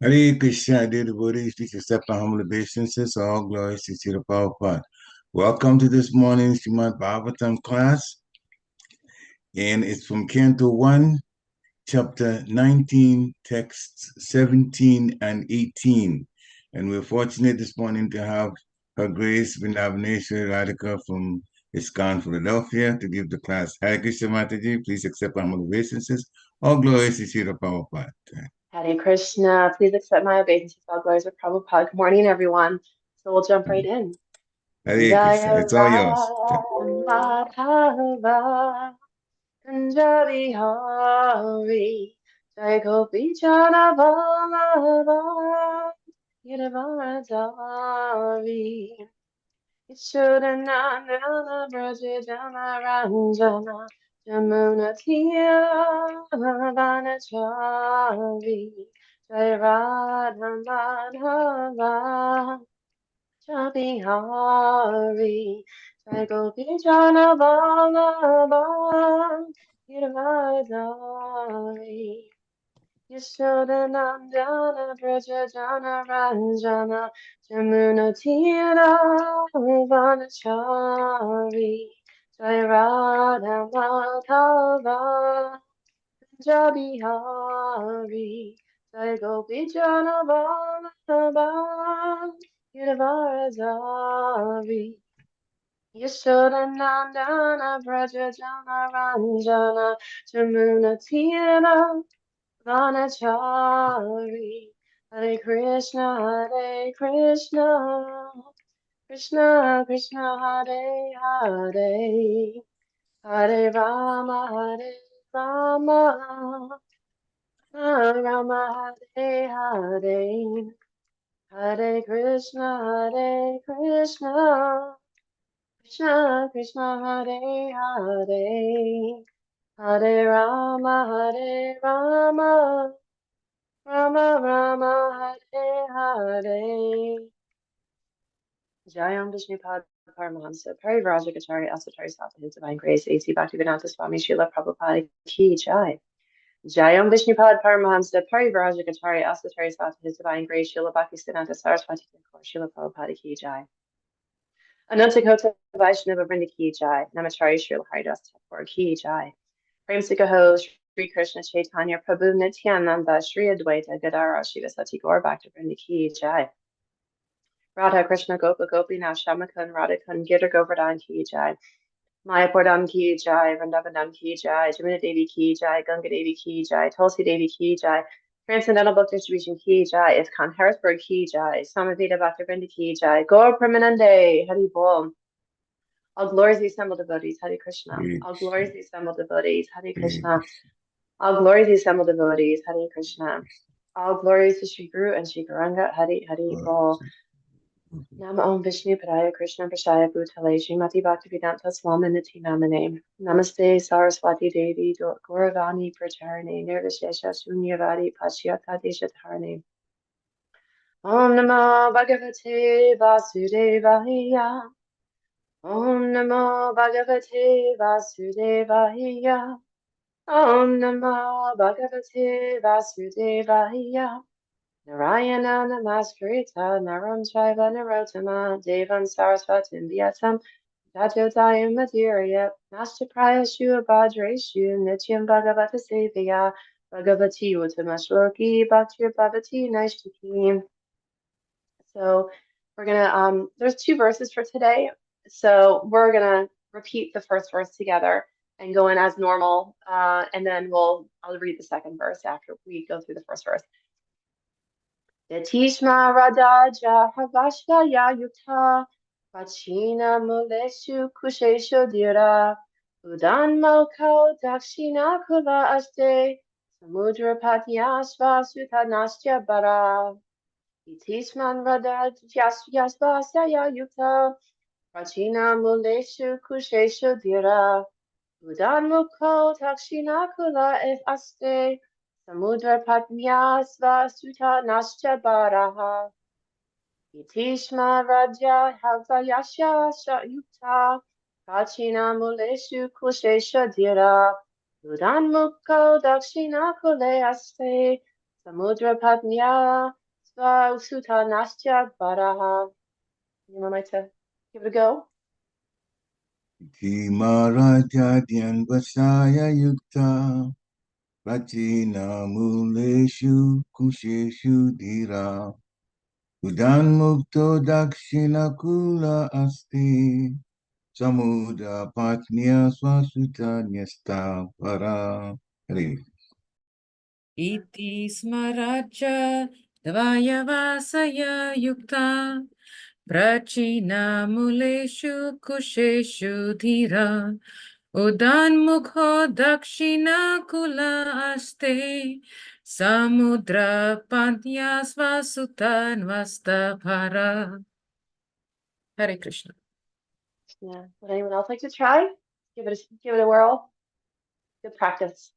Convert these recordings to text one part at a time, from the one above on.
Hare Krishna, dear devotees, please accept our humble obeisances. All glories to Srila Prabhupada. Welcome to this morning's Srimad Bhagavatam class, and it's from Canto 1, Chapter 19, Texts 17 and 18. And we're fortunate this morning to have Her Grace Vrindavaneswari Radhika from ISKCON, Philadelphia, to give the class. Hare Krishna Mataji, please accept our humble obeisances. All glories to Srila Prabhupada. Hare Krishna, please accept my obeisances. All glories of Prabhupada. Good morning, everyone. So we'll jump right in. Hare Krishna, it's all yours. Madhava, Kunjabi Hari, Jai Gopi Jana Vallabha, Yadavaradari, Yashodanandana Brajajana Ranjana, Jamuna Vanachari, Jai Radha Madhava, Jai Hari, Jai Gopi Jana Vallabha, Giravadari, Yashodanandana Brajajana Ranjana, Jamuna Vanachari, Jai Radha Madhava, Punjabi Hari, Jai Gopi Jana Vallabha, Giravadari, Yashodanandana Brajajana Ranjana, Jamuna Vanachari, Hare Krishna, Krishna Krishna, Hare Hare, Hare Rama, Rama Hare Hare, Hare Krishna, Krishna Krishna, Hare Hare, Hare Rama, Rama Rama, Hare Hare. Jayam Vishnupad Paramahamsa Parivrajagacharya Asatari Sata His Divine Grace A.C. Bhaktivedanta Swami Srila Prabhupada Ki Jai. Jayam Vishnupad Paramahamsa Parivrajagacharya Asatari Sata His Divine Grace Srila Bhaktivedanta Saraswati Thakur Srila Prabhupada Ki Jai. Anantakota Vaishnava Vrinda Ki Jai. Namachari Srila Haridas Thakur Ki Jai. Prem Sikaho Sri Krishna Chaitanya Prabhu Nityananda Sri Advaita Gadara Shivasati Gaur Bhakta Vrinda Ki Jai. Radha Krishna Gopa Gopinath Shamakun Radhakun Girdhar Govardhan Ki Jai. Mayapurdam Ki Jai, Vrindavanam Ki Jai, Jamuna Devi Ki Jai, Ganga Devi Ki Jai, Tulsi Devi Ki Jai, Transcendental Book Distribution Ki Jai, ISKCON Harrisburg Ki Jai, Samavita Bhaktivinoda Ki Jai, Gaur Pramanande, Hari Bol. All glories the assembled devotees, Hare Krishna. All glories the assembled devotees, Hare Krishna. All glories the assembled devotees, Hare Krishna. All glories to Sri Guru and Sri Gauranga, Hari Hari Bol. Nama Om Vishnu Padaya Krishna Prashaya Bhutale Srimati Bhaktivedanta Swaminiti Namane Namaste Saraswati Devi Gauravani Pracharane Nirvishesha Shunyavadi Pashyata Deshatarane Om Namo Bhagavate Vasudevaya Om Namo Bhagavate Vasudevaya Om Namo Bhagavate Vasudevaya Narayana Namaskritha Naram Shaiva Narotama Devam Saraswatim Vyatam Tajotayam Madhurya Nashtaprayashu Abhadreshu Nityam Bhagavata Sevaya Bhagavati Uttamashloki Bhaktir Bhavati Naishtakim. So we're gonna there's two verses for today. So we're gonna repeat the first verse together and go in as normal. And then I'll read the second verse after we go through the first verse. Yatishma Radaja Havashya Yukta Pachina Muleshu Kushesho Dira Udan Moko Dakshina Kula Aste Samudra Patyasva Sutanastya Bara Yatishman Radaja Yukta Pachina Muleshu Kushesho Dira Udan Moko Dakshina Kula Aste Samudra Patmyasva Suta Nascha Baraha Itishma Raja Havayasha Yukta Kachina Muleshu Kushesha Dira Udan Mukko Dakshina Kule Aste Samudra Patmya Sva Usuta Nastya Baraha. Anyone like to give it a go? Dhimaraja Vasaya Yukta Prachina Muleshu Kusheshu Dhira Udan Mukto Dakshina Kula Asti Samuda Patnya Swasuta Nyasta Para. Hare. Iti smaracha dvayavasaya yukta prachina muleshu kusheshu dhira udan mukho dakshina kula aste samudra pantya swasutan vastapara. Hare Krishna. Yeah. Would anyone else like to try? Give it a whirl. Good practice.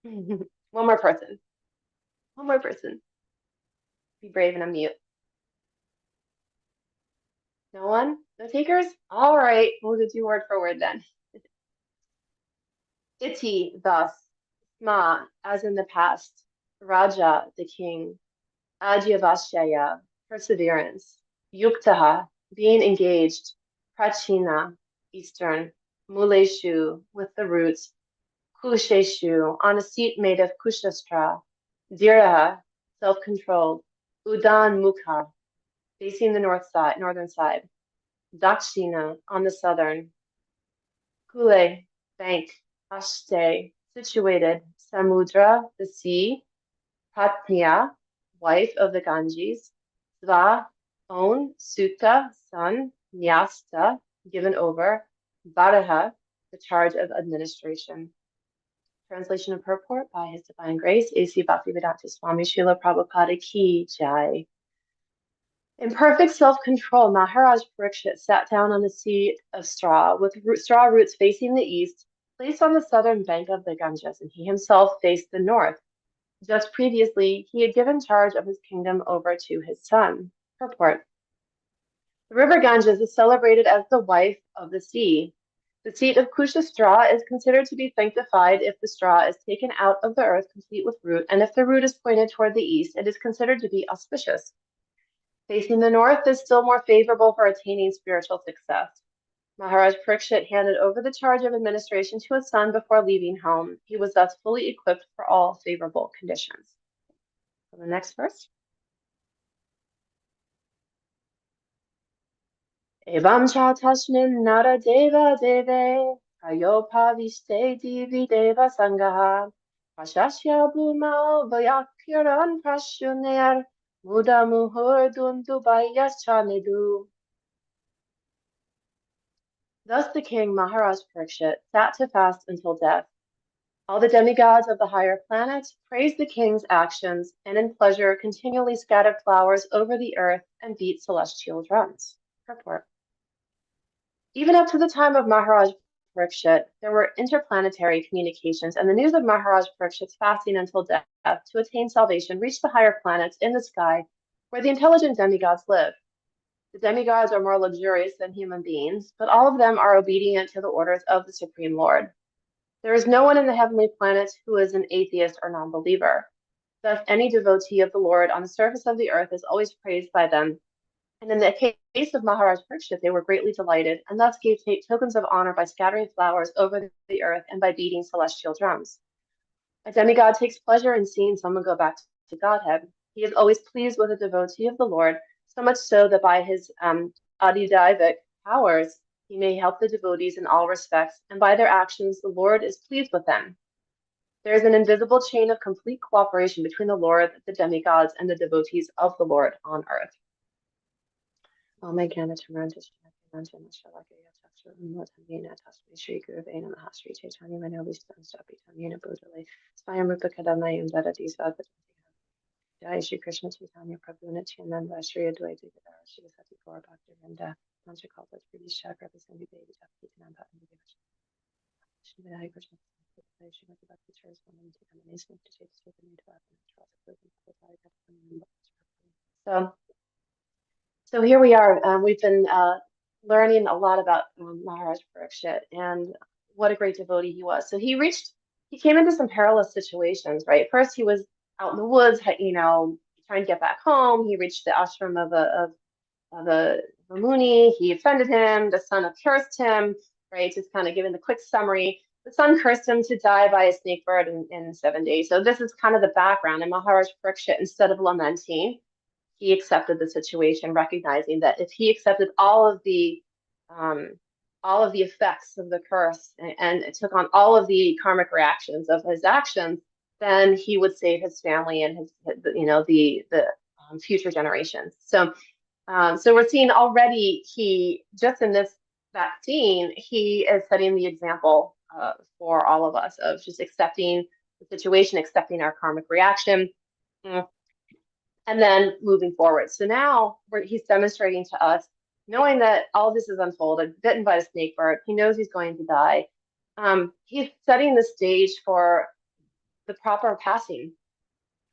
One more person. One more person. Be brave and unmute. No one? No takers? All right. We'll just do word for word then. Iti, thus. Ma, as in the past. Raja, the king. Adyavashaya, perseverance. Yuktaha, being engaged. Prachina, eastern. Muleshu, with the roots. Kusheshu, on a seat made of kushastra. Dhiraha, self-controlled. Udan mukha, facing the northern side. Dakshina, on the southern. Kule, bank. Ashte, situated. Samudra, the sea. Patnya, wife of the Ganges. Sva, own. Sutta, son. Nyasta, given over. Varaha, the charge of administration. Translation and purport by His Divine Grace, A.C. Bhaktivedanta Swami Srila Prabhupada Ki Jai. In perfect self-control, Maharaj Parikshit sat down on the seat of straw, with straw roots facing the east, placed on the southern bank of the Ganges, and he himself faced the north. Just previously, he had given charge of his kingdom over to his son. Purport. The river Ganges is celebrated as the wife of the sea. The seat of Kusha straw is considered to be sanctified if the straw is taken out of the earth complete with root, and if the root is pointed toward the east, it is considered to be auspicious. Facing the north is still more favorable for attaining spiritual success. Maharaj Parikshit handed over the charge of administration to his son before leaving home. He was thus fully equipped for all favorable conditions. So the next verse. Evam cha tasmin nara deva deve ayopaviste divi deva sangaha prashasya bhumao vayakyaran prashuner muda muhur dundubayas chanedu. Thus the king Maharaj Parikshit sat to fast until death. All the demigods of the higher planets praised the king's actions and in pleasure continually scattered flowers over the earth and beat celestial drums. Purport. Even up to the time of Maharaj Parikshit, there were interplanetary communications, and the news of Maharaj Parikshit's fasting until death to attain salvation reached the higher planets in the sky where the intelligent demigods live. The demigods are more luxurious than human beings, but all of them are obedient to the orders of the Supreme Lord. There is no one in the heavenly planets who is an atheist or non-believer. Thus, any devotee of the Lord on the surface of the earth is always praised by them. And in the case of Maharaj Parikshit, they were greatly delighted, and thus gave tokens of honor by scattering flowers over the earth and by beating celestial drums. A demigod takes pleasure in seeing someone go back to Godhead. He is always pleased with a devotee of the Lord, so much so that by his adidaivic powers, he may help the devotees in all respects, and by their actions, the Lord is pleased with them. There is an invisible chain of complete cooperation between the Lord, the demigods, and the devotees of the Lord on earth. Jai Shri Krishna Chaitanya Prabhu Nityananda Shri Advaita Gadara Shri Sati Gaur Bhakti Vrinda Mantra Kalpa Trivishya Prabhu Sandhi Devi Bhakti Nanda Shri Hare Krishna Shri Mati Bhakti Charis Woman to Emanation to Chase to the Native So here we are. We've been learning a lot about Maharaj Parikshit and what a great devotee he was. So he came into some perilous situations, right? First, he was out in the woods, trying to get back home. He reached the ashram of a Muni. He offended him. The sun cursed him, right? Just kind of giving the quick summary. The sun cursed him to die by a snake bird in 7 days. So this is kind of the background. And Maharaj Parikshit, instead of lamenting, he accepted the situation, recognizing that if he accepted all of the effects of the curse and took on all of the karmic reactions of his actions, then he would save his family and the future generations. So we're seeing already he just in that scene, he is setting the example for all of us of just accepting the situation, accepting our karmic reaction, and then moving forward. So now he's demonstrating to us, knowing that all this is unfolded, bitten by a snake bird, he knows he's going to die. He's setting the stage for the proper passing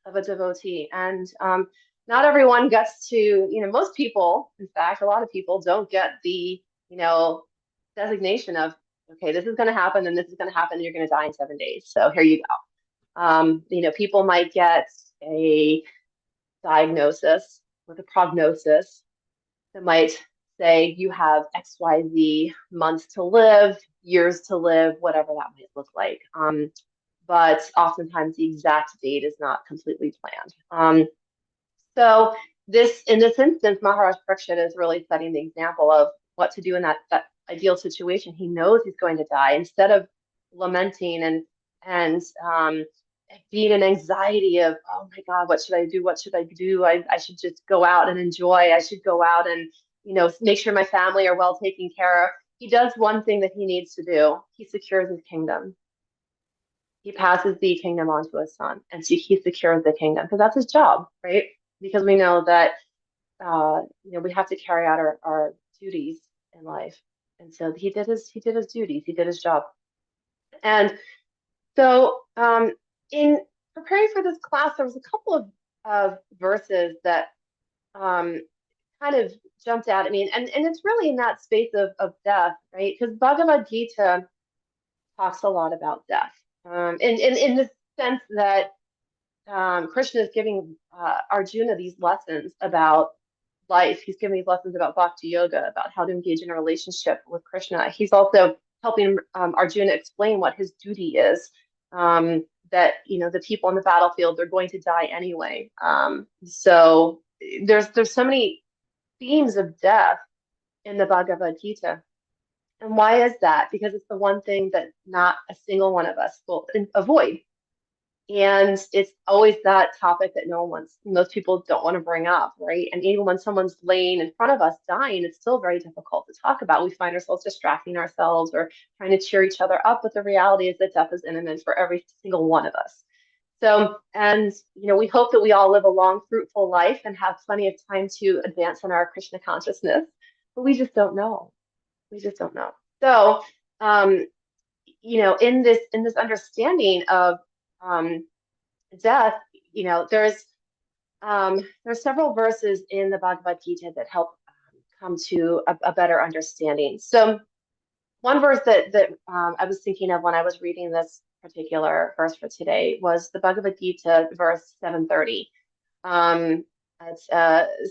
of a devotee. And not everyone gets to, most people, in fact, a lot of people don't get the, designation of, okay, this is going to happen and this is going to happen and you're going to die in 7 days. So here you go. People might get a diagnosis with a prognosis that might say you have XYZ months to live, years to live, whatever that might look like. But oftentimes the exact date is not completely planned. So in this instance, Maharaj Parikshit is really setting the example of what to do in that ideal situation. He knows he's going to die. Instead of lamenting and being in anxiety of, oh my God, what should I do? What should I do? I should just go out and enjoy. I should go out and, make sure my family are well taken care of. He does one thing that he needs to do. He secures his kingdom. He passes the kingdom on to his son, and so he secures the kingdom because that's his job, right? Because we know that we have to carry out our duties in life, and so he did his duties, he did his job. And so in preparing for this class, there was a couple of verses that kind of jumped out at me, and it's really in that space of death, right? Because Bhagavad Gita talks a lot about death. In the sense that Krishna is giving Arjuna these lessons about life. He's giving these lessons about bhakti yoga, about how to engage in a relationship with Krishna. He's also helping Arjuna explain what his duty is. That the people on the battlefield, they're going to die anyway. So there's so many themes of death in the Bhagavad Gita. And why is that? Because it's the one thing that not a single one of us will avoid. And it's always that topic that most people don't want to bring up, right? And even when someone's laying in front of us dying, it's still very difficult to talk about. We find ourselves distracting ourselves or trying to cheer each other up, but the reality is that death is imminent for every single one of us. So, and we hope that we all live a long, fruitful life and have plenty of time to advance in our Krishna consciousness, but we just don't know. We just don't know. So, in this understanding of death, there's several verses in the Bhagavad Gita that help come to a better understanding. So, one verse that I was thinking of when I was reading this particular verse for today was the Bhagavad Gita, verse 730. It's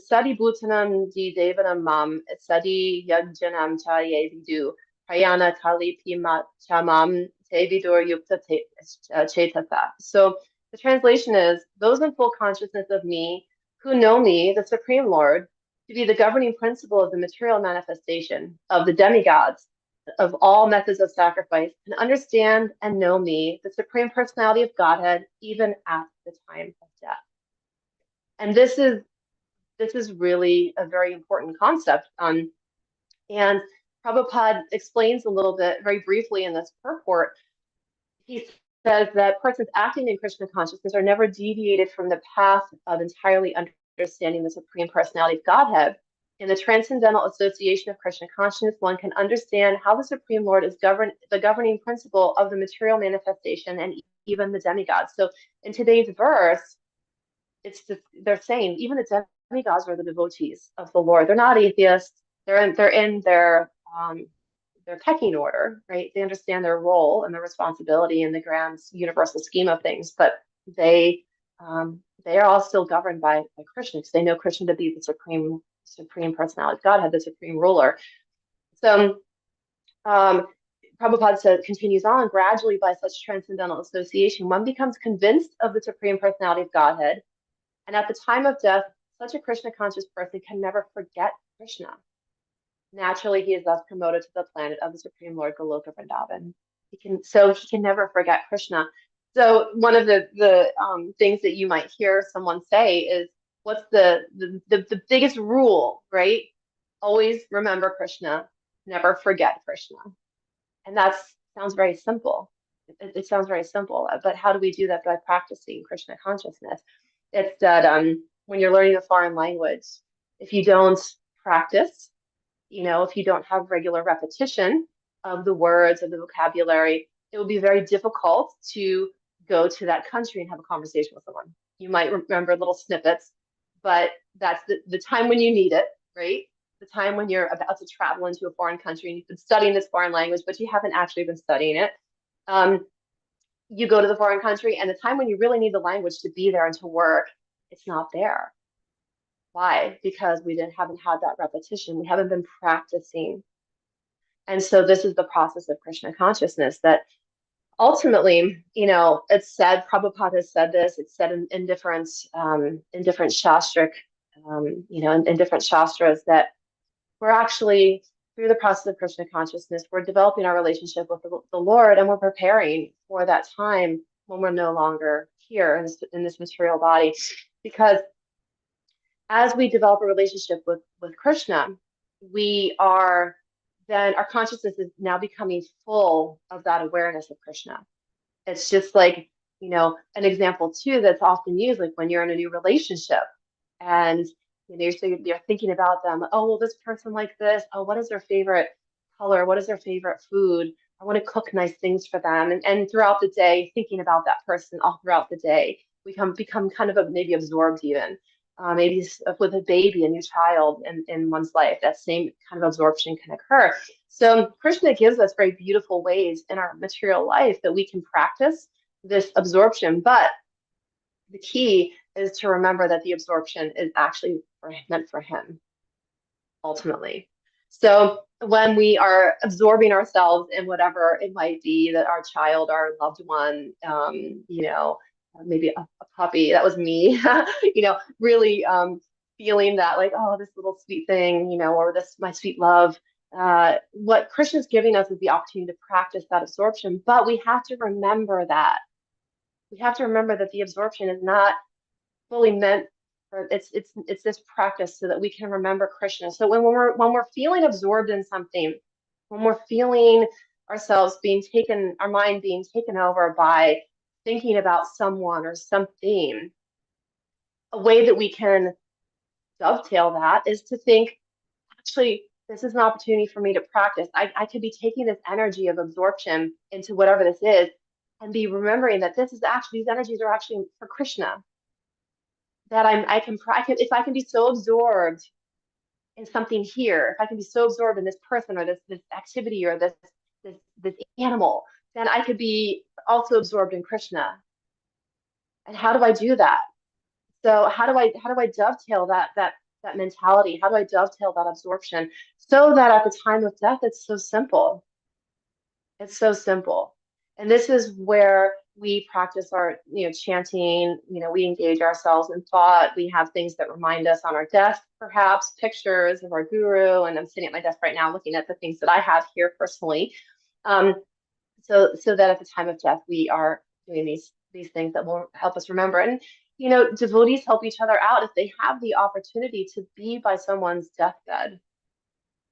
Sadi Bhutanam di Devanam Mam, Sadi Yagjanam cha ye vidu, Prayana Kali Pima Chamam te vidur yukta chetasa. So the translation is, those in full consciousness of me, who know me, the Supreme Lord, to be the governing principle of the material manifestation of the demigods, of all methods of sacrifice, and understand and know me, the Supreme Personality of Godhead, even at the time of death. And this is really a very important concept. And Prabhupada explains a little bit, very briefly in this purport. He says that persons acting in Krishna consciousness are never deviated from the path of entirely understanding the Supreme Personality of Godhead. In the transcendental association of Krishna consciousness, one can understand how the Supreme Lord is the governing principle of the material manifestation and even the demigods. So in today's verse, they're saying even the demigods are the devotees of the Lord. They're not atheists. They're in their pecking order, right? They understand their role and their responsibility in the grand universal scheme of things, but they they are all still governed by Krishna, because they know Krishna to be the supreme personality of Godhead, the supreme ruler. So Prabhupada continues on, gradually by such transcendental association, one becomes convinced of the supreme personality of Godhead. And at the time of death, such a Krishna conscious person can never forget Krishna. Naturally, he is thus promoted to the planet of the Supreme Lord Goloka Vrindavan. He can never forget Krishna. So one of the things that you might hear someone say is, what's the biggest rule, right? Always remember Krishna, never forget Krishna. And that sounds very simple. It sounds very simple, but how do we do that? By practicing Krishna consciousness. It's that when you're learning a foreign language, if you don't practice, if you don't have regular repetition of the words, of the vocabulary, it will be very difficult to go to that country and have a conversation with someone. You might remember little snippets, but that's the time when you need it, right? The time when you're about to travel into a foreign country and you've been studying this foreign language, but you haven't actually been studying it. You go to the foreign country, and the time when you really need the language to be there and to work, it's not there. Why? Because we haven't had that repetition. We haven't been practicing. And so this is the process of Krishna consciousness that ultimately, it's said, Prabhupada has said this, it's said in different shastric, in different shastras, that we're actually, through the process of Krishna consciousness, we're developing our relationship with the Lord, and we're preparing for that time when we're no longer here in this material body. Because as we develop a relationship with Krishna, our consciousness is now becoming full of that awareness of Krishna. It's just like, an example too that's often used, like when you're in a new relationship and you're thinking about them. Oh, well, this person like this. Oh, what is their favorite color? What is their favorite food? I want to cook nice things for them. And throughout the day, thinking about that person all throughout the day, we become kind of maybe absorbed even. Maybe with a baby, a new child in one's life, that same kind of absorption can occur. So Krishna gives us very beautiful ways in our material life that we can practice this absorption. But the key is to remember that the absorption is actually meant for him, ultimately. So when we are absorbing ourselves in whatever it might be, that our child, our loved one, maybe a puppy, that was me, really feeling that like, oh, this little sweet thing, or this, my sweet love. What Krishna's giving us is the opportunity to practice that absorption, but we have to remember that. We have to remember that the absorption is not fully meant for, it's this practice so that we can remember Krishna. So when we're feeling absorbed in something, when we're feeling ourselves our mind being taken over by thinking about someone or something, a way that we can dovetail that is to think, actually, this is an opportunity for me to practice. I could be taking this energy of absorption into whatever this is and be remembering that these energies are actually for Krishna. That if I can be so absorbed in something here, if I can be so absorbed in this person or this activity or this animal, then I could be also absorbed in Krishna. And how do I do that? So how do I dovetail that mentality? How do I dovetail that absorption so that at the time of death, it's so simple. It's so simple. And this is where we practice our, chanting, we engage ourselves in thought. We have things that remind us on our desk, perhaps pictures of our guru. And I'm sitting at my desk right now looking at the things that I have here personally. So that at the time of death, we are doing these things that will help us remember. And, devotees help each other out if they have the opportunity to be by someone's deathbed.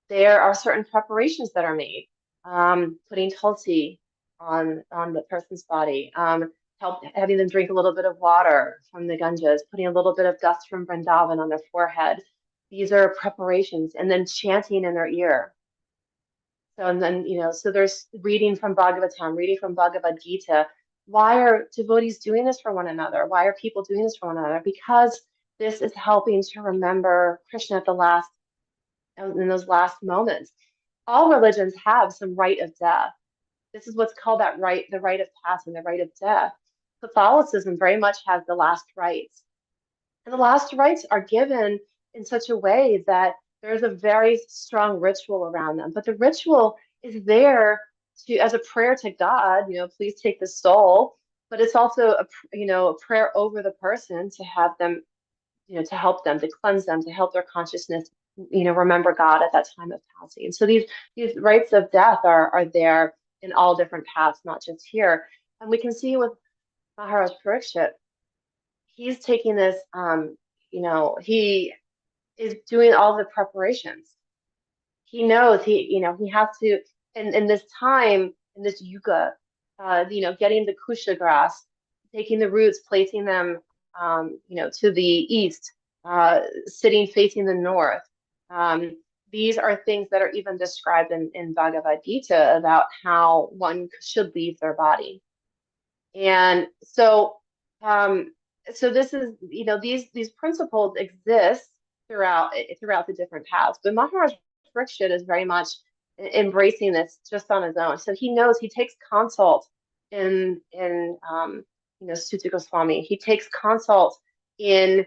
There are certain preparations that are made. Putting tulsi on the person's body, having them drink a little bit of water from the Ganges, putting a little bit of dust from Vrindavan on their forehead. These are preparations, and then chanting in their ear. So, and then, so there's reading from Bhagavatam, reading from Bhagavad Gita. Why are devotees doing this for one another? Why are people doing this for one another? Because this is helping to remember Krishna in those last moments. All religions have some rite of death. This is what's called the rite of passing, the rite of death. Catholicism very much has the last rites. And the last rites are given in such a way that there's a very strong ritual around them. But the ritual is there to as a prayer to God, please take the soul. But it's also a prayer over the person to have them, to help them, to cleanse them, to help their consciousness, remember God at that time of passing. And so these rites of death are there in all different paths, not just here. And we can see with Maharaj Parikshit, he's taking this, he is doing all the preparations. He knows he has to, in this time, in this yuga, getting the kusha grass, taking the roots, placing them, to the east, sitting facing the north. These are things that are even described in Bhagavad Gita about how one should leave their body. And so, this is, these principles exist throughout the different paths. But Maharaj Parikshit is very much embracing this just on his own. So he knows, he takes consult in Suta Goswami. He takes consult in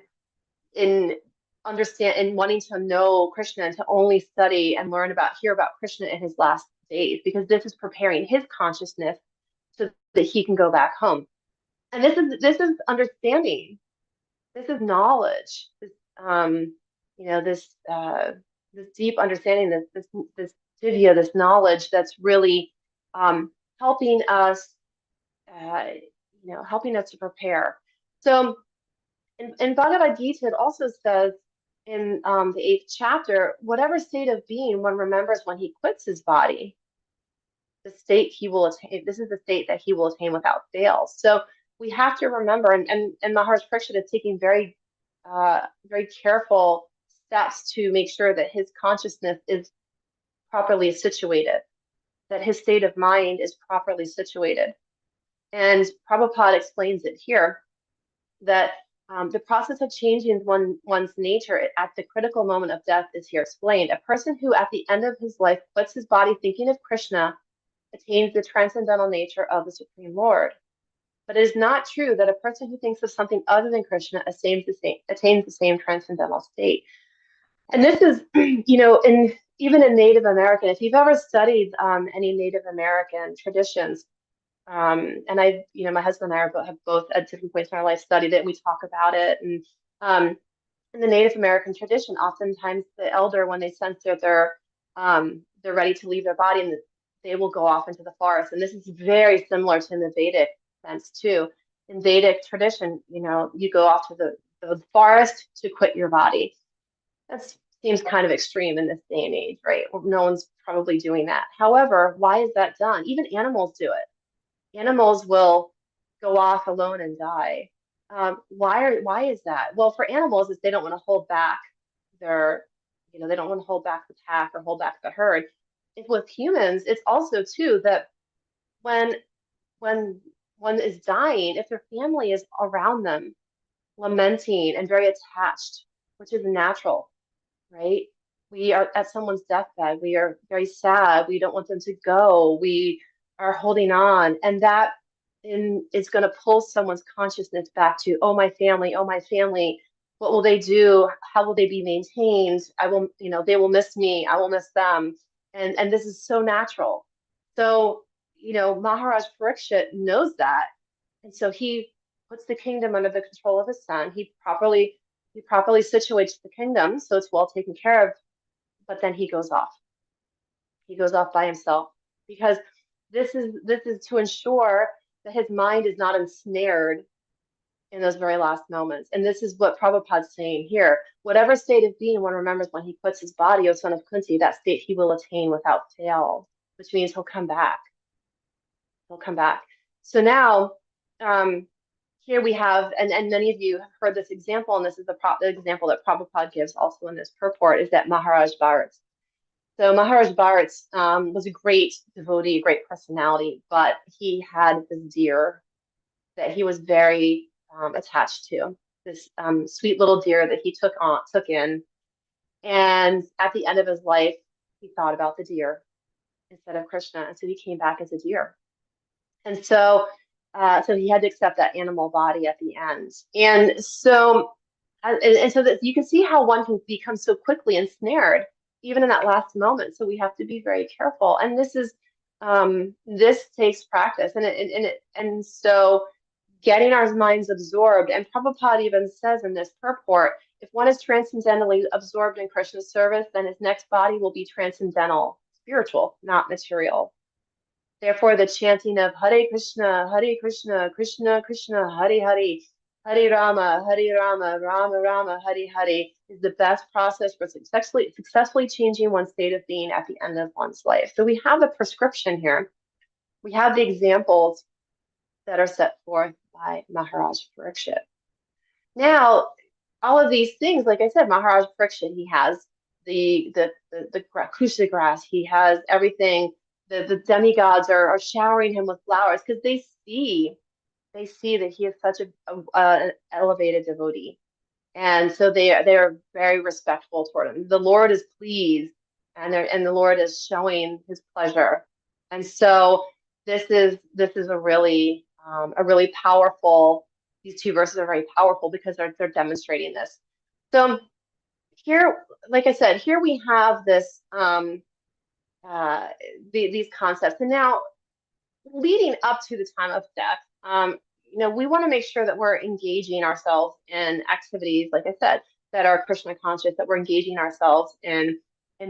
understand and wanting to know Krishna and to only study and hear about Krishna in his last days, because this is preparing his consciousness so that he can go back home. And this is understanding. This is knowledge. This deep understanding, this divya, this knowledge that's really helping us, to prepare. So in Bhagavad Gita, it also says in the 8th chapter, whatever state of being one remembers when he quits his body, the state he will attain. This is the state that he will attain without fail. So we have to remember, and Maharaj Parikshit is taking very, very careful steps to make sure that his consciousness is properly situated, that his state of mind is properly situated. And Prabhupada explains it here, that the process of changing one's nature at the critical moment of death is here explained. A person who at the end of his life quits his body thinking of Krishna attains the transcendental nature of the Supreme Lord. But it is not true that a person who thinks of something other than Krishna attains the same transcendental state. And this is, even in Native American, if you've ever studied any Native American traditions, and my husband and I have both at different points in our life studied it, and we talk about it. And in the Native American tradition, oftentimes the elder, when they sense that they're ready to leave their body, and they will go off into the forest. And this is very similar to the Vedic sense too. In Vedic tradition, you go off to the forest to quit your body. That seems kind of extreme in this day and age, right? Well, no one's probably doing that. However, why is that done? Even animals do it. Animals will go off alone and die. Why is that? Well, for animals, is they don't want to hold back they don't want to hold back the pack or hold back the herd. With humans, it's also too that when one is dying, if their family is around them, lamenting and very attached, which is natural, right? We are at someone's deathbed. We are very sad. We don't want them to go. We are holding on, and that is going to pull someone's consciousness back to, oh, my family, oh, my family. What will they do? How will they be maintained? They will miss me. I will miss them. And this is so natural. So, Maharaj Parikshit knows that. And so he puts the kingdom under the control of his son. He properly situates the kingdom so it's well taken care of, but then he goes off. He goes off by himself, because this is to ensure that his mind is not ensnared in those very last moments. And this is what Prabhupada's saying here. Whatever state of being one remembers when he quits his body, O son of Kunti, that state he will attain without fail, which means he'll come back. He'll come back. So now, here we have, and many of you have heard this example, and this is the example that Prabhupada gives also in this purport, is that Maharaj Bharat. So Maharaj Bharat was a great devotee, great personality, but he had this deer that he was very attached to, this sweet little deer that he took in. And at the end of his life, he thought about the deer instead of Krishna. And so he came back as a deer. And so So he had to accept that animal body at the end. And so that you can see how one can become so quickly ensnared, even in that last moment. So we have to be very careful. And this takes practice. And so getting our minds absorbed, and Prabhupada even says in this purport, if one is transcendently absorbed in Krishna's service, then his next body will be transcendental, spiritual, not material. Therefore, the chanting of Hare Krishna, Krishna Krishna, Hare Hare, Hare Rama, Rama Rama, Hare Hare is the best process for successfully changing one's state of being at the end of one's life. So we have the prescription here. We have the examples that are set forth by Maharaj Parikshit. Now, all of these things, like I said, Maharaj Parikshit, he has the kusha grass, he has everything. The demigods are showering him with flowers because they see that he is such an elevated devotee, and so they are very respectful toward him. The Lord is pleased, and the Lord is showing his pleasure, and so this is a really powerful. These two verses are very powerful because they're demonstrating this. So here, like I said, here we have this these concepts, and now leading up to the time of death, we want to make sure that we're engaging ourselves in activities, like I said, that are Krishna conscious, that we're engaging ourselves in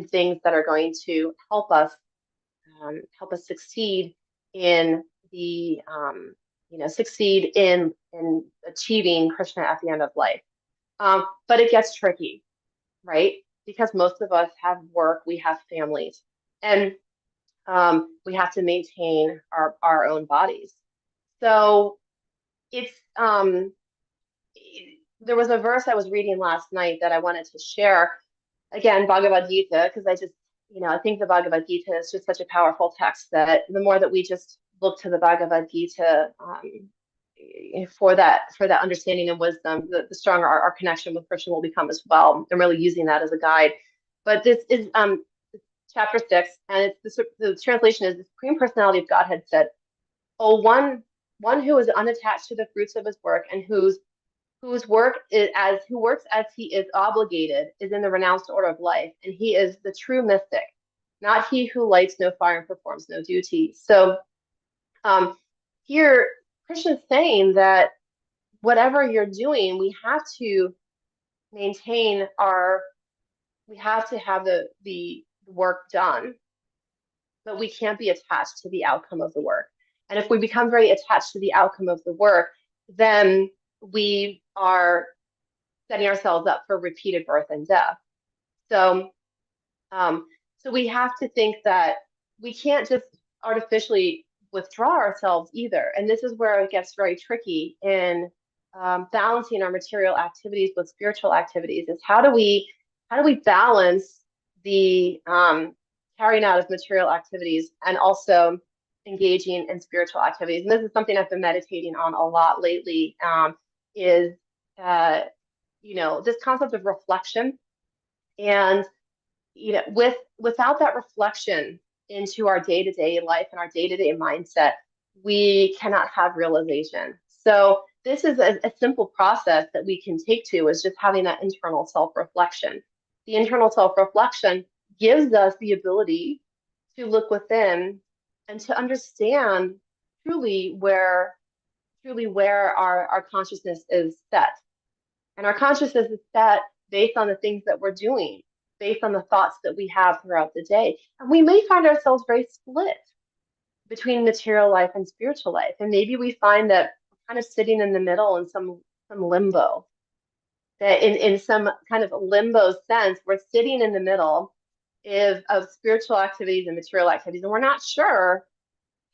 things that are going to help us succeed in the succeed in achieving Krishna at the end of life. But it gets tricky, right? Because most of us have work, we have families, and we have to maintain our own bodies. So it's there was a verse I was reading last night that I wanted to share. Again, Bhagavad Gita, because I think the Bhagavad Gita is just such a powerful text that the more that we just look to the Bhagavad Gita for that understanding and wisdom, the stronger our connection with Krishna will become as well. I'm really using that as a guide. But this is chapter 6, and the translation is: the Supreme Personality of Godhead said, "Oh, one who is unattached to the fruits of his work, and who works as he is obligated, is in the renounced order of life, and he is the true mystic, not he who lights no fire and performs no duty." So here Krishna's saying that whatever you're doing, we have to have the work done, but we can't be attached to the outcome of the work. And if we become very attached to the outcome of the work, then we are setting ourselves up for repeated birth and death. So we have to think that we can't just artificially withdraw ourselves either. And this is where it gets very tricky in balancing our material activities with spiritual activities. Is how do we balance the carrying out of material activities and also engaging in spiritual activities? And this is something I've been meditating on a lot lately. Is this concept of reflection, and without that reflection into our day-to-day life and our day-to-day mindset, we cannot have realization. So this is a simple process that we can take to, is just having that internal self-reflection. The internal self-reflection gives us the ability to look within and to understand truly where our consciousness is set. And our consciousness is set based on the things that we're doing, based on the thoughts that we have throughout the day. And we may find ourselves very split between material life and spiritual life. And maybe we find that we're kind of sitting in the middle in some limbo. That in some kind of limbo sense, we're sitting in the middle of spiritual activities and material activities, and we're not sure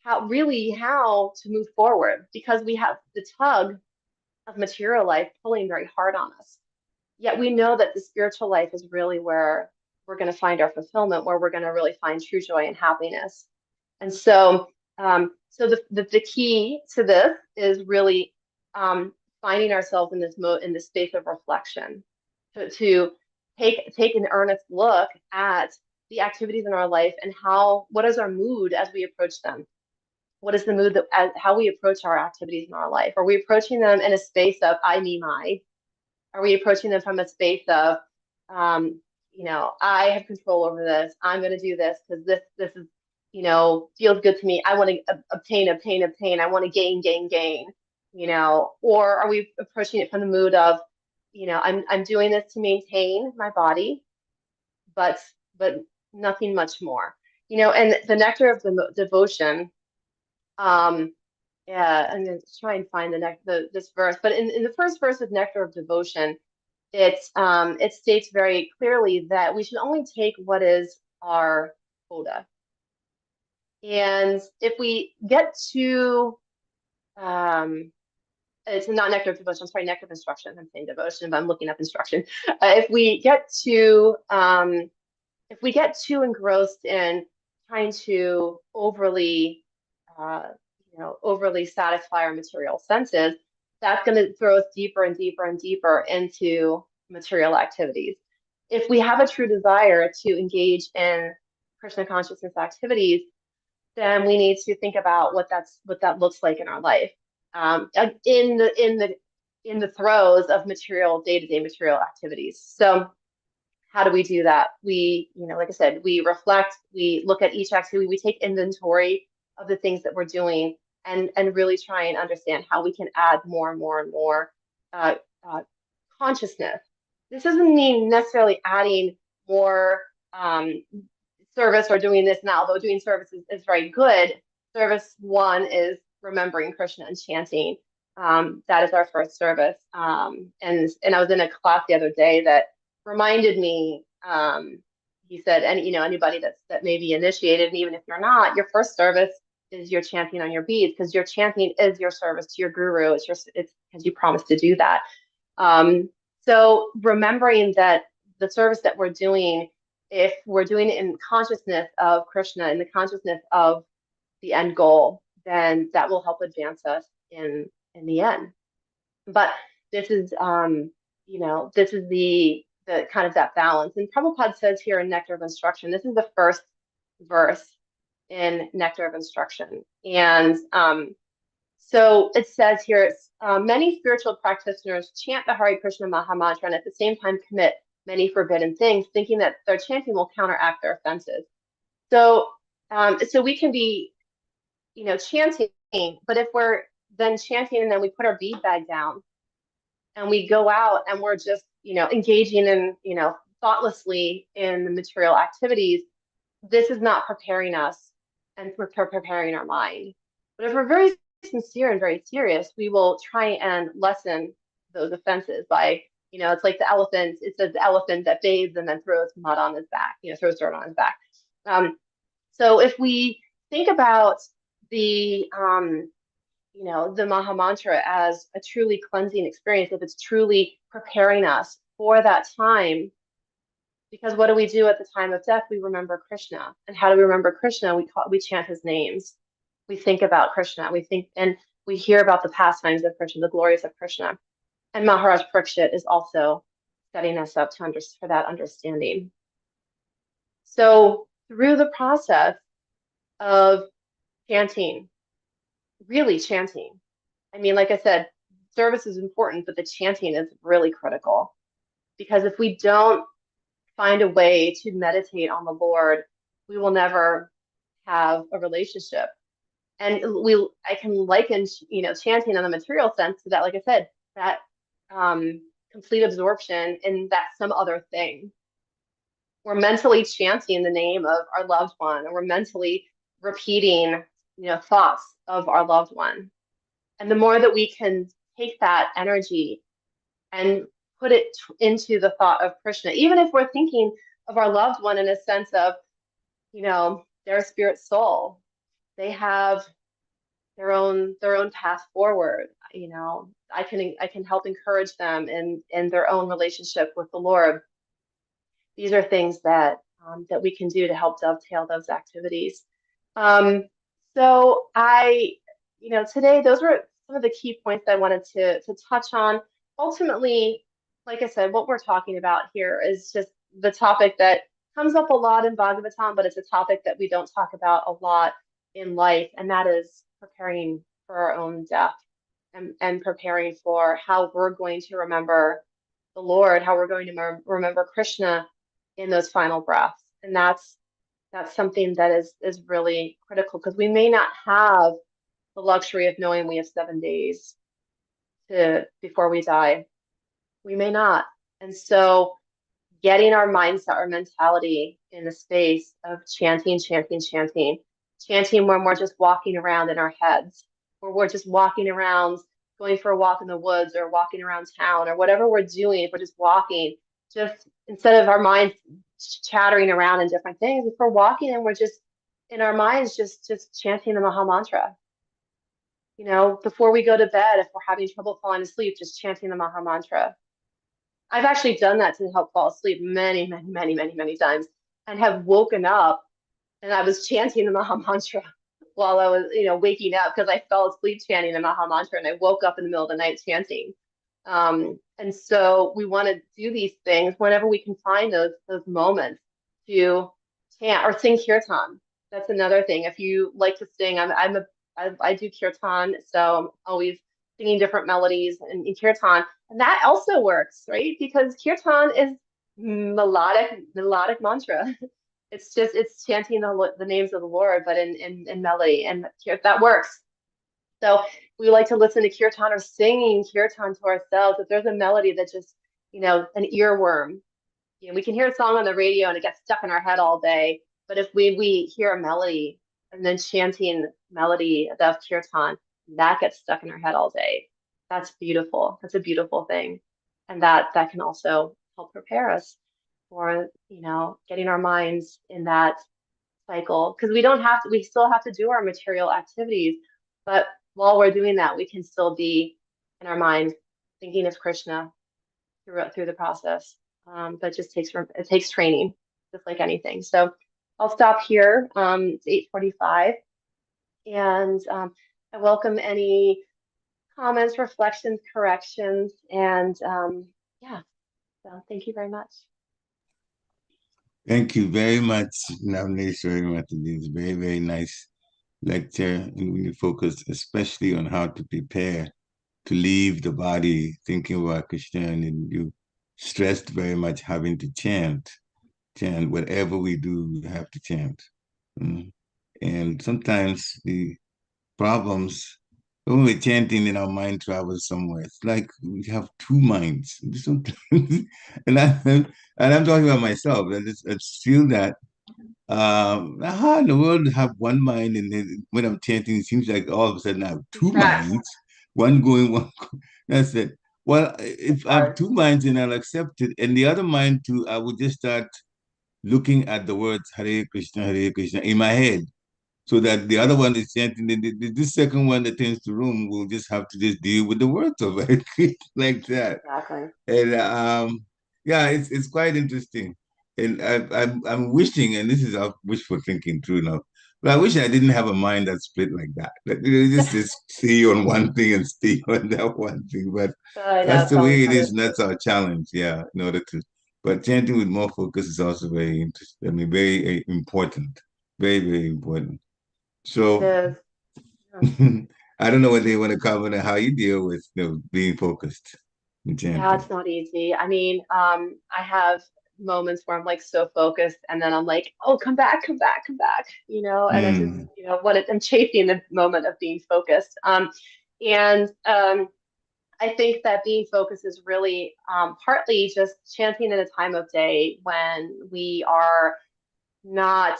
how to move forward, because we have the tug of material life pulling very hard on us. Yet we know that the spiritual life is really where we're going to find our fulfillment, where we're going to really find true joy and happiness. And so, the key to this is really finding ourselves in this space of reflection, to take an earnest look at the activities in our life and what is our mood as we approach them. What is the mood that how we approach our activities in our life? Are we approaching them in a space of I, me, my? Are we approaching them from a space of, I have control over this. I'm going to do this because this is, feels good to me. I want to obtain. I want to gain. Or are we approaching it from the mood of, I'm doing this to maintain my body, but nothing much more. And the nectar of the devotion. Yeah, I'm going to try and find this verse, but in the first verse of Nectar of Devotion, it states very clearly that we should only take what is our quota. And if we get to, it's not Nectar of Devotion, I'm sorry, Nectar of Instruction. I'm saying devotion, but I'm looking up instruction. If we get too engrossed in trying to overly satisfy our material senses, that's going to throw us deeper and deeper and deeper into material activities. If we have a true desire to engage in Krishna consciousness activities, then we need to think about what that looks like in our life, in the throes of day-to-day material activities. So how do we do that? We, like I said, we reflect, we look at each activity, we take inventory of the things that we're doing, and really try and understand how we can add more and more and more consciousness. This doesn't mean necessarily adding more service or doing this now, although doing service is very good. Service one is remembering Krishna and chanting. That is our first service. And I was in a class the other day that reminded me, he said, anybody that may be initiated, and even if you're not, your first service is your chanting on your beads, because your chanting is your service to your guru. It's because you promised to do that. So remembering that the service that we're doing, if we're doing it in consciousness of Krishna, in the consciousness of the end goal, then that will help advance us in the end. But this is, this is the kind of that balance. And Prabhupada says here in Nectar of Instruction, this is the first verse in Nectar of Instruction. And so it says here, many spiritual practitioners chant the Hare Krishna Maha Mantra and at the same time commit many forbidden things, thinking that their chanting will counteract their offenses. So, so we can be, chanting, but if we're then chanting and then we put our bead bag down and we go out and we're just, engaging in, thoughtlessly in the material activities, this is not preparing us and we're preparing our mind. But if we're very sincere and very serious, we will try and lessen those offenses by, it's like the elephant. It says the elephant that bathes and then throws mud on his back, throws dirt on his back. So if we think about the Maha Mantra as a truly cleansing experience, if it's truly preparing us for that time, because what do we do at the time of death? We remember Krishna. And how do we remember Krishna? We chant his names. We think about Krishna. We think and we hear about the pastimes of Krishna, the glories of Krishna. And Maharaj Parikshit is also setting us up for that understanding. So through the process of chanting, really chanting, I mean, like I said, service is important, but the chanting is really critical. Because if we don't find a way to meditate on the Lord, we will never have a relationship. And I can liken, chanting on the material sense to that, like I said, that complete absorption in that some other thing. We're mentally chanting the name of our loved one, and we're mentally repeating, thoughts of our loved one. And the more that we can take that energy and put it into the thought of Krishna, even if we're thinking of our loved one in a sense of, their spirit soul, they have their own path forward. I can help encourage them in their own relationship with the Lord. These are things that we can do to help dovetail those activities. So today those were some of the key points I wanted to touch on. Ultimately, like I said, what we're talking about here is just the topic that comes up a lot in Bhagavatam, but it's a topic that we don't talk about a lot in life, and that is preparing for our own death, and preparing for how we're going to remember the Lord, how we're going to remember Krishna in those final breaths. And that's something that is really critical, because we may not have the luxury of knowing we have 7 days before we die. We may not. And so getting our mindset, our mentality in the space of chanting, chanting, chanting, chanting when we're just walking around in our heads, or we're just walking around, going for a walk in the woods, or walking around town, or whatever we're doing. If we're just walking, just instead of our minds chattering around in different things, if we're walking and we're just in our minds, just chanting the Maha Mantra. Before we go to bed, if we're having trouble falling asleep, just chanting the Maha Mantra. I've actually done that to help fall asleep many, many, many, many, many times, and have woken up and I was chanting the Maha Mantra while I was, waking up, because I fell asleep chanting the Maha Mantra, and I woke up in the middle of the night chanting. And so we want to do these things whenever we can find those moments to chant or sing kirtan. That's another thing. If you like to sing, I do kirtan, so I'm always singing different melodies in kirtan, and that also works, right? Because kirtan is melodic mantra. It's chanting the names of the Lord, but in melody, and that works. So we like to listen to kirtan or singing kirtan to ourselves. If there's a melody that just, an earworm, we can hear a song on the radio and it gets stuck in our head all day. But if we hear a melody and then chanting melody of kirtan, that gets stuck in our head all day. That's beautiful. That's a beautiful thing. And that can also help prepare us for, getting our minds in that cycle. Because we still have to do our material activities, but while we're doing that, we can still be in our mind thinking of Krishna through the process. But it takes training, just like anything. So I'll stop here. It's 8:45, and I welcome any comments, reflections, corrections, and yeah. So thank you very much. Thank you very much, Vrindavaneswari Mataji. It's a very, very nice lecture, and really focused especially on how to prepare to leave the body thinking about Krishna, and you stressed very much having to chant. Whatever we do, we have to chant. And sometimes the problems, when we're chanting and our mind travels somewhere, it's like we have two minds. And I'm talking about myself. I just feel that in the world have one mind, and then when I'm chanting, it seems like all of a sudden I have two Tracks. minds, one going, one going. That's it. Well, if I have two minds, then I'll accept it. And the other mind too, I would just start looking at the words Hare Krishna in my head, so that the other one is chanting. This second one that tends to room will just have to just deal with the words of it like that. Exactly. And yeah, it's quite interesting. And I'm wishing, and this is our wishful thinking true now, but I wish I didn't have a mind that's split like that. That just stay on one thing and stay on that one thing. But I know, that's it the sounds way it is, hard. and that's our challenge. Yeah, in order to. But chanting with more focus is also very interesting. I mean, very important. Very, very important. It So is. Yeah. I don't know whether you want to comment on how you deal with being focused and Yeah, it's chanting. not easy. I mean, I have moments where I'm like so focused, and then I'm like, oh, come back, come back, come back, and I just, Mm, I'm chafing the moment of being focused. And I think that being focused is really partly just chanting in a time of day when we are not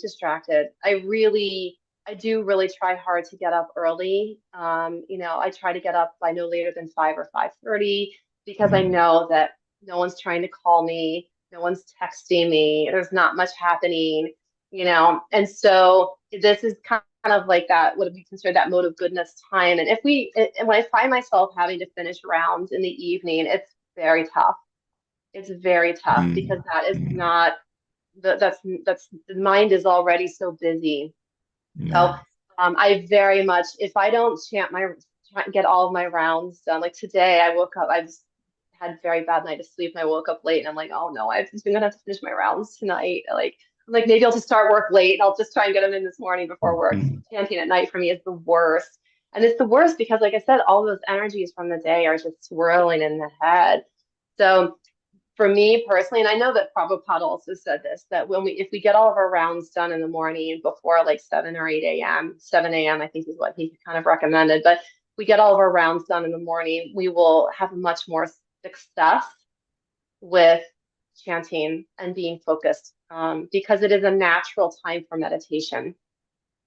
distracted. I do really try hard to get up early. I try to get up by no later than 5 or 5:30, because I mm, know that no one's trying to call me, no one's texting me, there's not much happening, and so this is kind of like that, what we consider that mode of goodness time. And when I find myself having to finish rounds in the evening, it's very tough. It's very tough, because mm, that is mm. not that's the mind is already so busy. So Yeah. I very much, if I don't get all of my rounds done, like today I woke up, I just had a very bad night of sleep, and I woke up late, and I'm like, oh no, I'm gonna have to finish my rounds tonight. Like, like, maybe I'll just start work late and I'll just try and get them in this morning before work. Chanting at night for me is the worst. And it's the worst because, like I said, all those energies from the day are just swirling in the head. So for me personally, and I know that Prabhupada also said this, that if we get all of our rounds done in the morning before like 7 or 8 a.m., 7 a.m., I think is what he kind of recommended. But we get all of our rounds done in the morning, we will have much more success with chanting and being focused, because it is a natural time for meditation.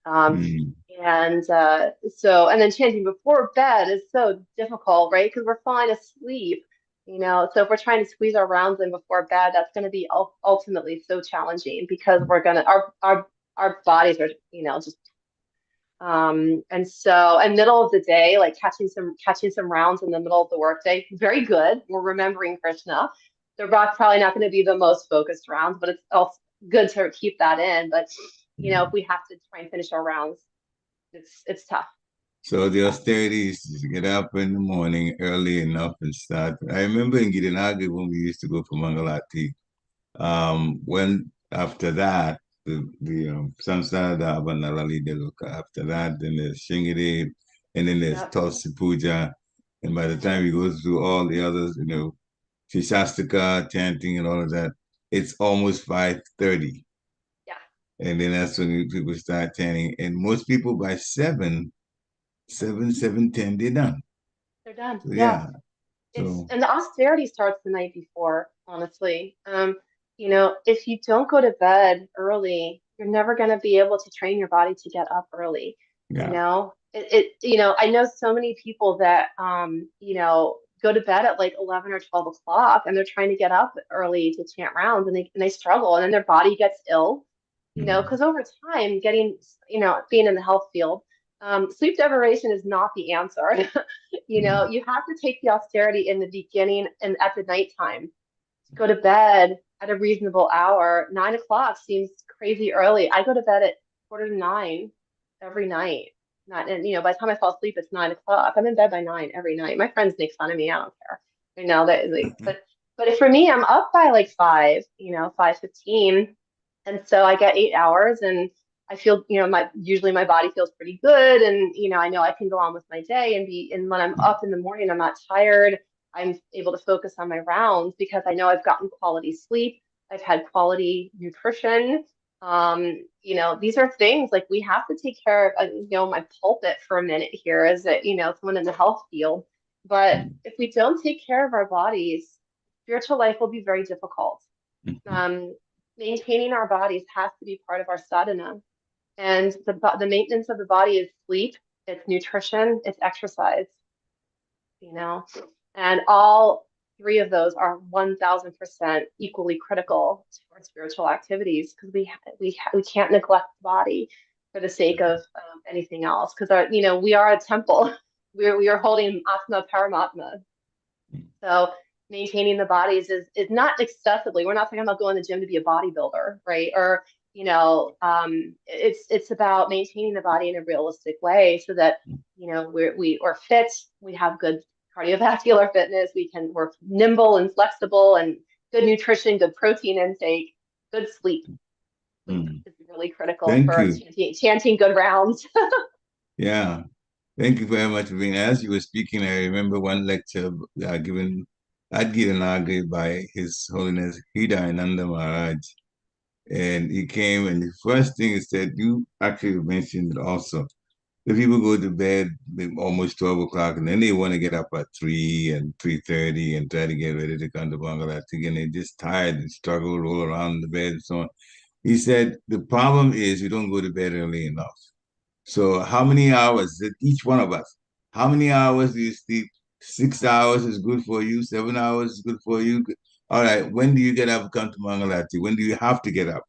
And then chanting before bed is so difficult, right? Because we're falling asleep, So if we're trying to squeeze our rounds in before bed, that's going to be ultimately so challenging because our bodies are, just and middle of the day, like catching some rounds in the middle of the workday, very good. We're remembering Krishna. They're probably not going to be the most focused rounds, but it's also good to keep that in. But if we have to try and finish our rounds, it's tough. So the austerity is to get up in the morning early enough and start. I remember in Girinagi when we used to go for Mangalati. When after that, the Samsara and Narali Deluka. After that, then there's Shingiri, and then there's Tulsi Puja. And by the time you go through all the others, Shishastika, chanting and all of that, it's almost 5:30. Yeah. And then that's when people start chanting. And most people by 7:10, they're done. They're done. So, yeah. And the austerity starts the night before, honestly. If you don't go to bed early, you're never going to be able to train your body to get up early. Yeah. I know so many people that, go to bed at like 11 or 12 o'clock and they're trying to get up early to chant rounds and they struggle and then their body gets ill, because over time being in the health field, sleep deprivation is not the answer. You have to take the austerity in the beginning and at the nighttime. Go to bed at a reasonable hour. 9 o'clock seems crazy early. I go to bed at 8:45 every night. By the time I fall asleep, it's 9 o'clock. I'm in bed by 9 every night. My friends make fun of me. I don't care. But for me, I'm up by like 5:15. And so I get 8 hours and I feel, usually my body feels pretty good. And, I know I can go on with my day and when I'm up in the morning, I'm not tired. I'm able to focus on my rounds because I know I've gotten quality sleep. I've had quality nutrition. These are things like we have to take care of. My pulpit for a minute here is that, someone in the health field. But if we don't take care of our bodies, spiritual life will be very difficult. Maintaining our bodies has to be part of our sadhana. And the maintenance of the body is sleep, it's nutrition, it's exercise. And all three of those are 1,000% equally critical to our spiritual activities because we can't neglect the body for the sake of anything else because we are a temple. We are holding Atma Paramatma. So maintaining the bodies is not excessively. We're not talking about going to the gym to be a bodybuilder, right? Or it's about maintaining the body in a realistic way so that we're fit, we have good cardiovascular fitness, we're nimble and flexible, and good nutrition, good protein intake, good sleep. Sleep is really critical for chanting good rounds. Yeah. Thank you very much, Ravina. As you were speaking, I remember one lecture given at Giranage by His Holiness Hridayananda Maharaj. And he came, and the first thing he said, you actually mentioned it also. The people go to bed almost 12 o'clock, and then they want to get up at 3 and 3:30 and try to get ready to come to Bangladesh. And they're just tired and struggle, roll around in the bed and so on. He said, the problem is you don't go to bed early enough. So how many hours, each one of us, how many hours do you sleep? 6 hours is good for you, 7 hours is good for you. All right, when do you get up, come to Mangalati? When do you have to get up?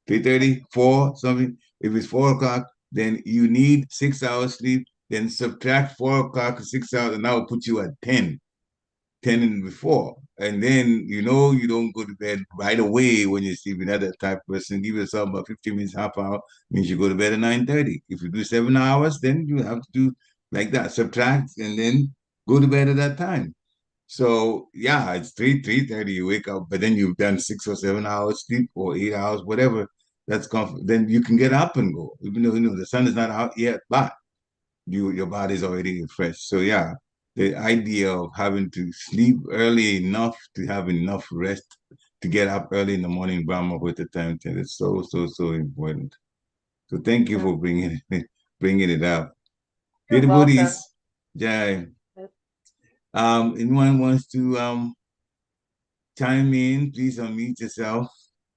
3:30, 4, something? If it's 4 o'clock, then you need 6 hours sleep, then subtract 4 o'clock to 6 hours, and that will put you at 10 and before. And then you don't go to bed right away when you're sleeping. That type of person. Give yourself about 15 minutes, half hour, means you go to bed at 9:30. If you do 7 hours, then you have to do like that, subtract, and then go to bed at that time. So yeah, it's 3:30, you wake up, but then you've done 6 or 7 hours sleep or 8 hours, whatever. that's comfort. Then you can get up and go, even though the sun is not out yet, but your body's already fresh. So yeah, the idea of having to sleep early enough to have enough rest to get up early in the morning, Brahma with the time is so important. So thank you for bringing it up. You're The welcome. devotees, Jai. Anyone wants to chime in? Please unmute yourself.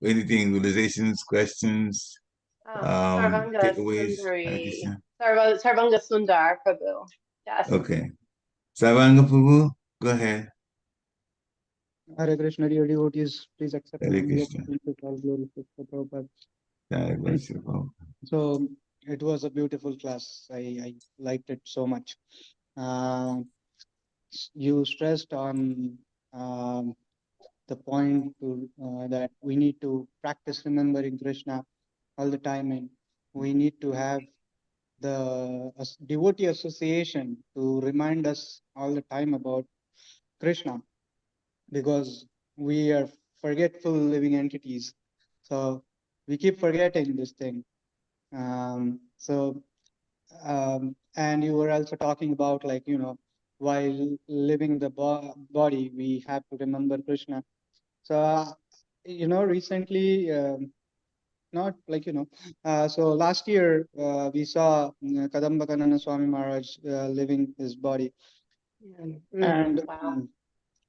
Anything, realizations, questions, Sarvanga takeaways? Sundari. Sarvanga Sundar Prabhu. Yes. Okay. Sarvanga Prabhu, go ahead. Hare Krishna, dear devotees, please accept Hare my Krishna. all glory to Prabhupada. Hare Krishna. So it was a beautiful class. I liked it so much. You stressed on the point that we need to practice remembering Krishna all the time, and we need to have the devotee association to remind us all the time about Krishna, because we are forgetful living entities. So we keep forgetting this thing. And you were also talking about, like, while living the body, we have to remember Krishna. So, recently, not like, so last year, we saw Kadamba Kanana Swami Maharaj living his body. And Wow.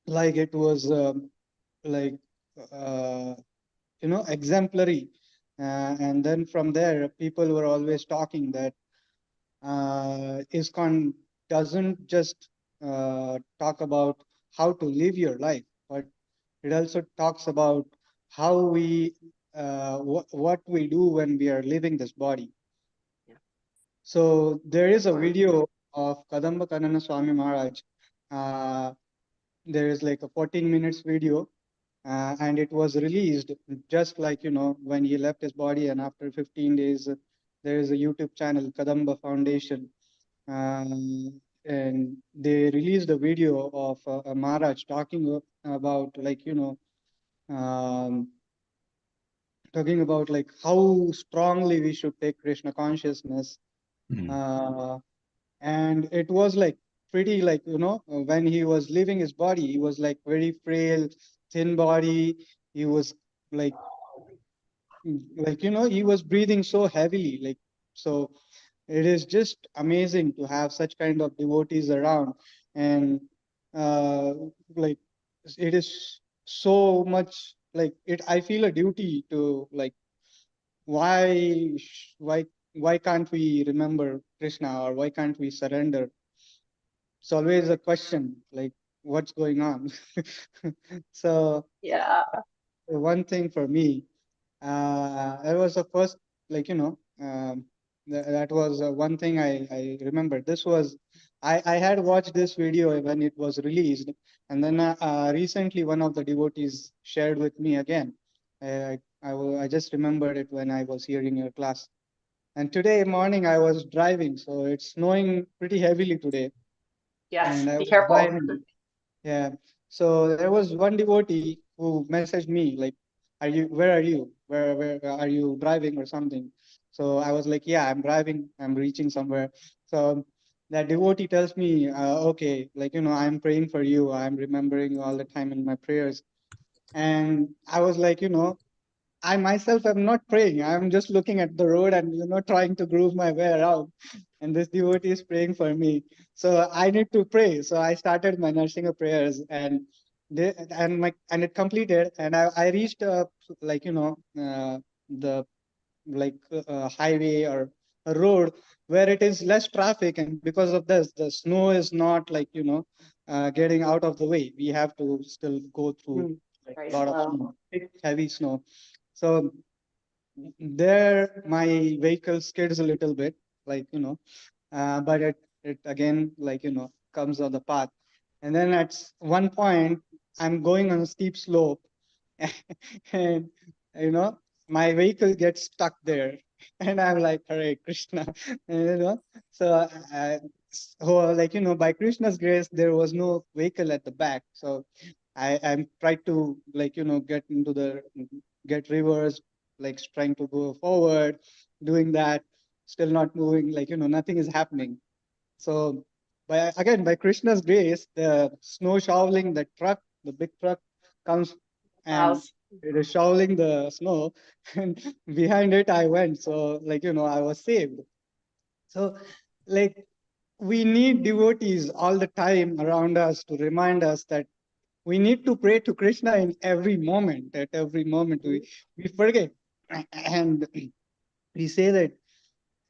like it was like, exemplary. And then from there, people were always talking that ISKCON doesn't just talk about how to live your life, but it also talks about how we, what we do when we are living this body. Yeah. So there is a video of Kadamba Kanana Swami Maharaj. There is like a 14 minutes video, and it was released just like, when he left his body, and after 15 days, there is a YouTube channel, Kadamba Foundation. And they released a video of Maharaj talking about, like, um, talking about like how strongly we should take Krishna consciousness. And it was like pretty, like, when he was leaving his body, he was like very frail, thin body. He was like, he was breathing so heavily, like, so it is just amazing to have such kind of devotees around. And uh, like, it is so much like it, I feel a duty to, like, why why can't we remember Krishna, or why can't we surrender? It's always a question, like, what's going on? So Yeah. one thing for me, it was the first, like, that was one thing I remember. This was, I had watched this video when it was released, and then recently one of the devotees shared with me again. I just remembered it when I was hearing your class. And today morning I was driving, so it's snowing pretty heavily today, Yes. and I Be was careful. driving. Yeah. So there was one devotee who messaged me like, where are you? Where are you driving or something? So I was like, yeah, I'm driving. I'm reaching somewhere. So that devotee tells me, okay, like, I'm praying for you. I'm remembering you all the time in my prayers. And I was like, I myself am not praying. I'm just looking at the road and, trying to groove my way around. And this devotee is praying for me. So I need to pray. So I started my nursing of prayers, and it completed. And I reached like, the like highway or a road where it is less traffic, and because of this, the snow is not like, getting out of the way. We have to still go through like Very a lot of slow. snow, big, heavy snow. So there my vehicle skids a little bit, like, but it again, like, comes on the path. And then at one point I'm going on a steep slope, and, you know my vehicle gets stuck there. And I'm like, Hare Krishna. So like, by Krishna's grace, there was no vehicle at the back. So I'm tried to, like, get into the get reversed, like trying to go forward, doing that, still not moving, like, nothing is happening. So by Krishna's grace, the snow shoveling, the big truck comes and Plows. it is shoveling the snow, and behind it I went. So, like, I was saved. So, like, we need devotees all the time around us to remind us that we need to pray to Krishna in every moment. At every moment, we forget. And we say that,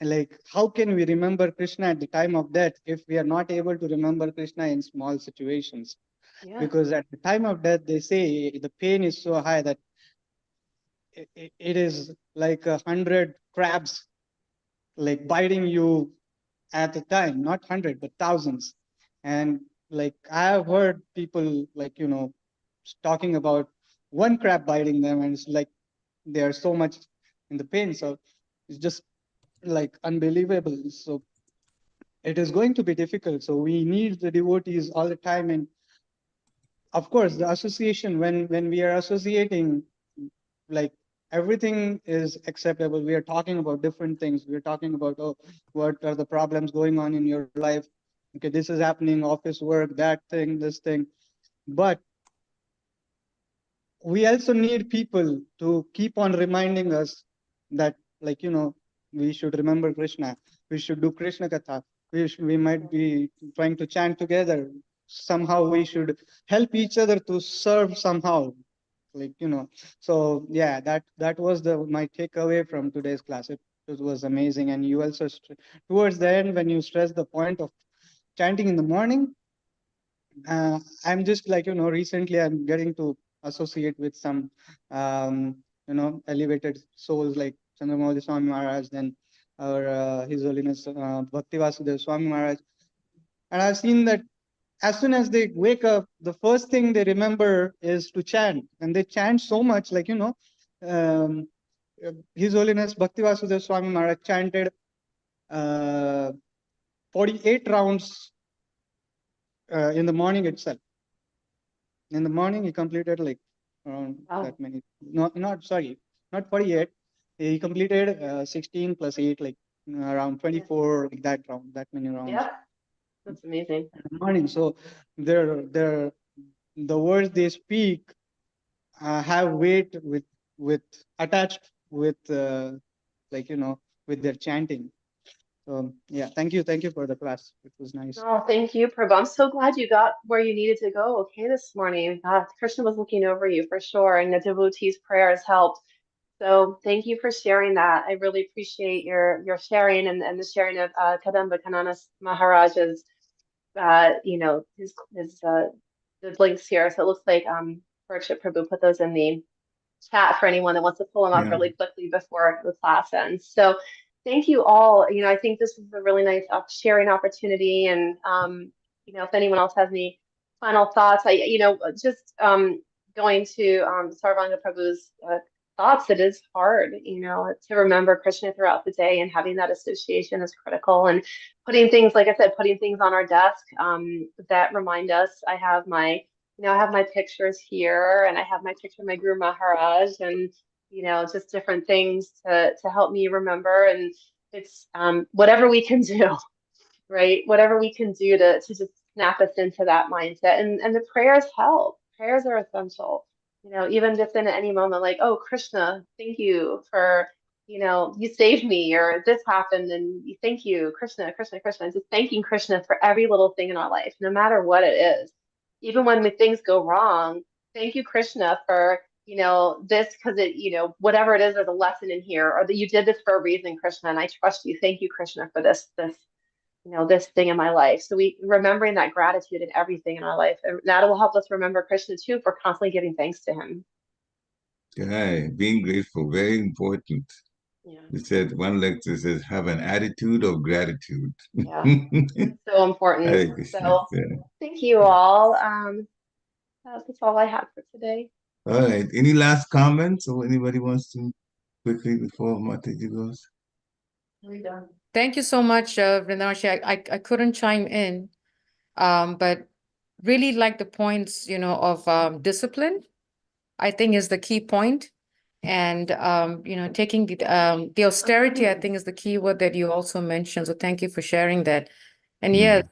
like, how can we remember Krishna at the time of death if we are not able to remember Krishna in small situations? Yeah. Because at the time of death, they say the pain is so high that it is like 100 crabs, like, biting you at the time, not 100 but thousands. And, like, I have heard people, like, talking about one crab biting them, and it's like they are so much in the pain. So it's just, like, unbelievable. So it is going to be difficult. So we need the devotees all the time. And of course, the association, when we are associating, like, everything is acceptable. We are talking about different things. We're talking about, oh, what are the problems going on in your life? Okay, this is happening, office work, that thing, this thing. But we also need people to keep on reminding us that, like, we should remember Krishna. We should do Krishna Katha. We might be trying to chant together. Somehow we should help each other to serve somehow. Like, so yeah, that was my takeaway from today's class. It was amazing. And you also, towards the end, when you stress the point of chanting in the morning, I'm just, like, recently I'm getting to associate with some, elevated souls like Chandramouli Swami Maharaj, then or His Holiness Bhakti Vasudev Swami Maharaj. And I've seen that as soon as they wake up, the first thing they remember is to chant. And they chant so much, like, um, His Holiness Bhakti Vasudev Swami Maharaj chanted 48 rounds in the morning itself. In the morning, he completed, like, around that many. Not 48. He completed 16 plus 8, like, around 24, like, that round, that many rounds. Yeah, that's amazing. In the morning. So the words they speak have weight with attached with, like, with their chanting. So yeah, thank you for the class. It was nice. Oh, thank you, Prabhu. I'm so glad you got where you needed to go okay this morning. Krishna was looking over you for sure, and the devotees' prayers helped. So thank you for sharing that. I really appreciate your sharing and the sharing of Kadamba Kanana Maharaj's his the links here. So it looks like Parikshit Prabhu put those in the chat for anyone that wants to pull them up really quickly before the class ends. So thank you all. I think this is a really nice sharing opportunity. And, if anyone else has any final thoughts, just going to Sarvanga Prabhu's thoughts, it is hard, to remember Krishna throughout the day, and having that association is critical. And putting things, like I said, putting things on our desk that remind us. I have my pictures here, and I have my picture of my Guru Maharaj, and, just different things to help me remember. And it's whatever we can do, right? Whatever we can do to just snap us into that mindset. And the prayers help. Prayers are essential. Even just in any moment, like, oh, Krishna, thank you for, you saved me, or this happened, and thank you, Krishna, Krishna, Krishna. Just thanking Krishna for every little thing in our life, no matter what it is. Even when the things go wrong, thank you, Krishna, for, this, because whatever it is, there's a lesson in here, or that you did this for a reason, Krishna, and I trust you. Thank you, Krishna, for this this thing in my life. So we remembering that gratitude in everything in our life, and that will help us remember Krishna too, for constantly giving thanks to him. Okay, being grateful, very important. Yeah. It said, one lecture says, have an attitude of gratitude. Yeah. So important. So Yeah. thank you all. That's all I have for today. All right. Any last comments, or anybody wants to quickly before Mataji goes? We're done. Thank you so much, Vrindavaneswari. I couldn't chime in, but really like the points, of discipline, I think is the key point. And taking the austerity, I think, is the key word that you also mentioned. So thank you for sharing that. And yes,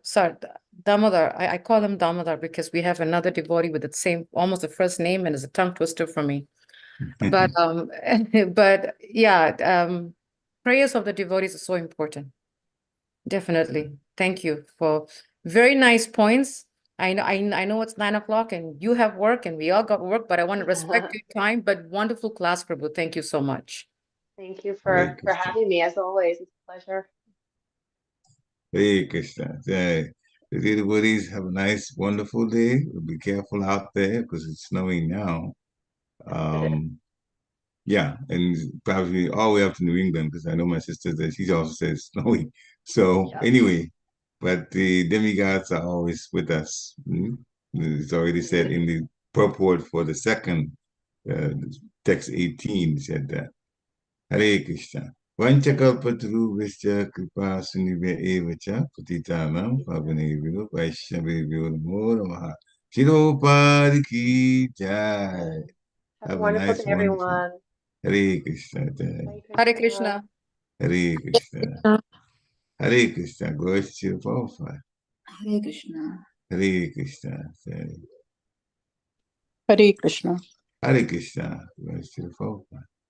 sorry, Damodar, I call him Damodar because we have another devotee with the same, almost the first name, and it's a tongue twister for me. But but yeah, prayers of the devotees are so important. Definitely. Thank you for very nice points. I know it's 9 o'clock and you have work and we all got work, but I want to respect your time. But wonderful class, Prabhu. Thank you so much. Thank you Hare for Krishna. having me, as always. It's a pleasure. Hare Krishna. The devotees have a nice, wonderful day. Be careful out there because it's snowing now. Yeah, and probably all the way up to New England because I know my sister that she also says snowy. So Yeah. anyway, but the demigods are always with us. It's already said in the purport for the second text 18 said that. Hare Krishna. Vanchakalpatarubhascha kripa sunibhya evacha patitanam pavanebhyo vaishnavebhyo namo namaha. Shiropadi ki jai. Have a Have a wonderful nice, day, wonderful. everyone. Hare Krishna. Hare Krishna. Hare Krishna. Hare Krishna. Glory to the Prabhupada. Hare Krishna. Hare Krishna. Hare Krishna. Hare Krishna. Glory to the Prabhupada.